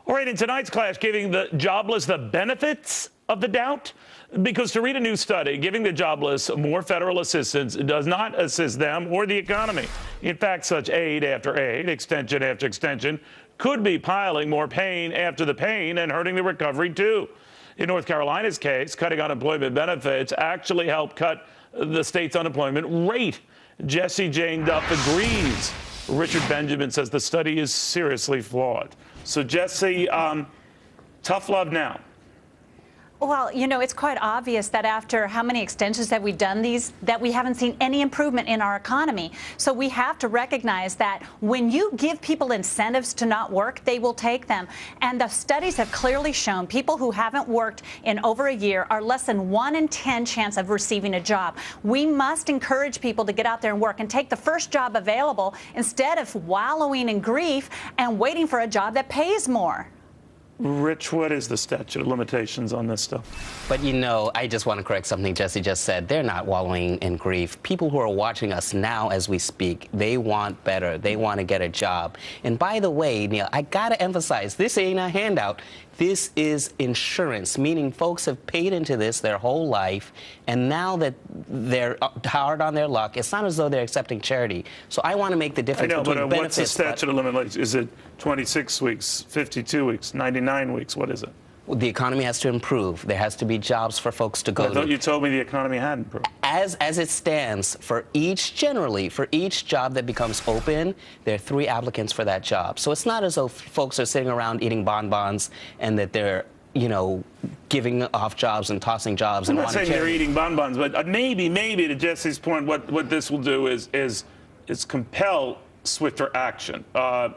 All right, in tonight's class, giving the jobless the benefits of the doubt. Because to read a new study, giving the jobless more federal assistance does not assist them or the economy. In fact, such aid after aid, extension after extension, could be piling more pain after the pain and hurting the recovery, too. In North Carolina's case, cutting unemployment benefits actually helped cut the state's unemployment rate. Jessie Jane Duff agrees. Richard Benjamin says the study is seriously flawed. So, Jessie, tough love now. Well, you know, it's quite obvious that after how many extensions have we done these, that we haven't seen any improvement in our economy. So we have to recognize that when you give people incentives to not work, they will take them. And the studies have clearly shown people who haven't worked in over a year are less than 1 in 10 chance of receiving a job. We must encourage people to get out there and work and take the first job available instead of wallowing in grief and waiting for a job that pays more. Rich, what is the statute of limitations on this stuff? But, you know, I just want to correct something Jessie just said. They're not wallowing in grief. People who are watching us now as we speak, they want better. They want to get a job. And by the way, Neil, I got to emphasize, this ain't a handout. This is insurance, meaning folks have paid into this their whole life, and now that they're hard on their luck, it's not as though they're accepting charity. So I want to make the difference between benefits. What's the statute of limitations? Is it 26 weeks, 52 weeks, 99 weeks? What is it? The economy has to improve. There has to be jobs for folks to go to. I thought you told me the economy had improved. As it stands, for each job that becomes open, there are 3 applicants for that job. So it's not as though folks are sitting around eating bonbons and that they're, you know, giving off jobs and tossing jobs. I'm not saying they're eating bonbons, but maybe to Jessie's point, what this will do is compel swifter action,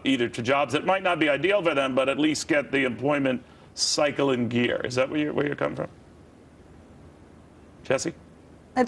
either to jobs that might not be ideal for them, but at least get the employment cycle in gear. Is that where you're coming from? Jessie?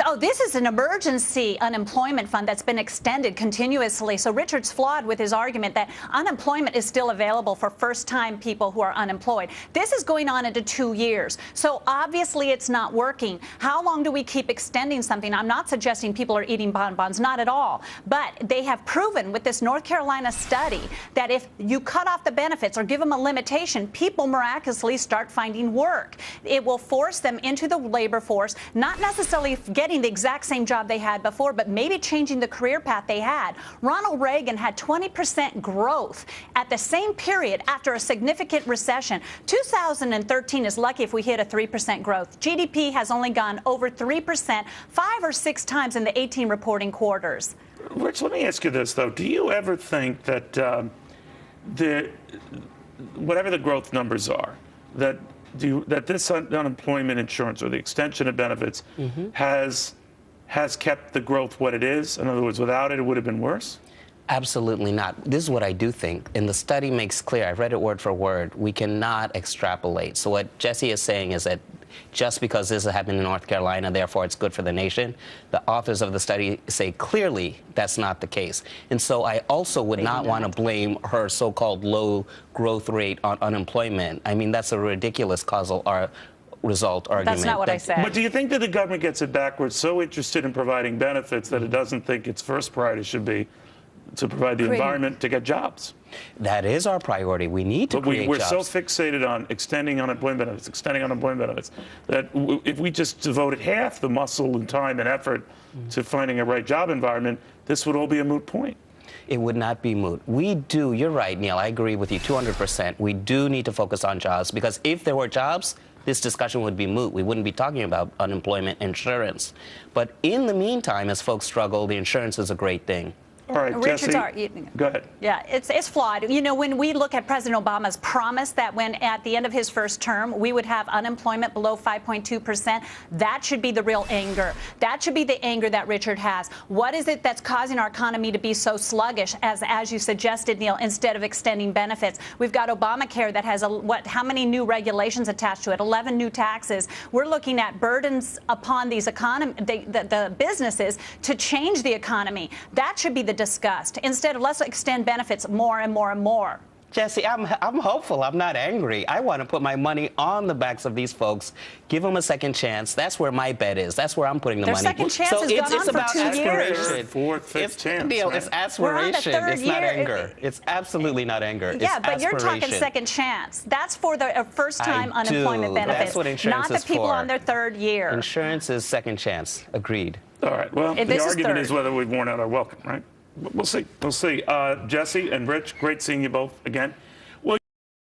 Oh, this is an emergency unemployment fund that's been extended continuously. So Richard's flawed with his argument that unemployment is still available for first-time people who are unemployed. This is going on into 2 years. So obviously it's not working. How long do we keep extending something? I'm not suggesting people are eating bonbons, not at all. But they have proven with this North Carolina study that if you cut off the benefits or give them a limitation, people miraculously start finding work. It will force them into the labor force, not necessarily getting the exact same job they had before, but maybe changing the career path they had. Ronald Reagan had 20% growth at the same period after a significant recession. 2013 is lucky if we hit a 3% growth. GDP has only gone over 3% 5 or 6 times in the 18 reporting quarters. Rich, let me ask you this, though. Do you ever think that whatever the growth numbers are, that this unemployment insurance or the extension of benefits has kept the growth what it is? In other words, without it would have been worse? Absolutely not. This is what I do think, and the study makes clear, I've read it word for word, we cannot extrapolate. So what Jessie is saying is that just because this has happened in North Carolina, therefore it's good for the nation. The authors of the study say clearly that's not the case. And so I also would not want to blame her so-called low growth rate on unemployment. I mean, that's a ridiculous causal result argument. That's not what I said. But do you think that the government gets it backwards, so interested in providing benefits that it doesn't think its first priority should be to provide the environment to get jobs? That is our priority. We need to create jobs. We're so fixated on extending unemployment benefits, that if we just devoted half the muscle and time and effort to finding a right job environment, this would all be a moot point. It would not be moot. We do, you're right, Neil, I agree with you 200%. We do need to focus on jobs, because if there were jobs, this discussion would be moot. We wouldn't be talking about unemployment insurance. But in the meantime, as folks struggle, the insurance is a great thing. All right, Jessie, go ahead. Yeah, it's flawed. You know, when we look at President Obama's promise that when at the end of his first term, we would have unemployment below 5.2%, that should be the real anger. That should be the anger that Richard has. What is it that's causing our economy to be so sluggish, as you suggested, Neil, instead of extending benefits? We've got Obamacare that has, how many new regulations attached to it? 11 new taxes. We're looking at burdens upon these the businesses to change the economy. That should be the discussed. Instead of let's extend benefits more and more and more. Jessie, I'm hopeful. I'm not angry. I want to put my money on the backs of these folks, give them a second chance. That's where my bet is. That's where I'm putting the Their money. second chance so has gone on it's about for 2 years. aspiration. Fourth, fifth chance. Neil, right? it's aspiration. We're on the It's third not year. anger. It's absolutely not anger. Yeah, it's but you're talking aspiration. second chance. That's for the first-time I do. unemployment benefits, That's what insurance not is the people for. on their third year. Insurance is second chance. Agreed. All right. Well, This the is argument third. is whether we've worn out our welcome, right? We'll see. We'll see. Jesse and Rich, great seeing you both again.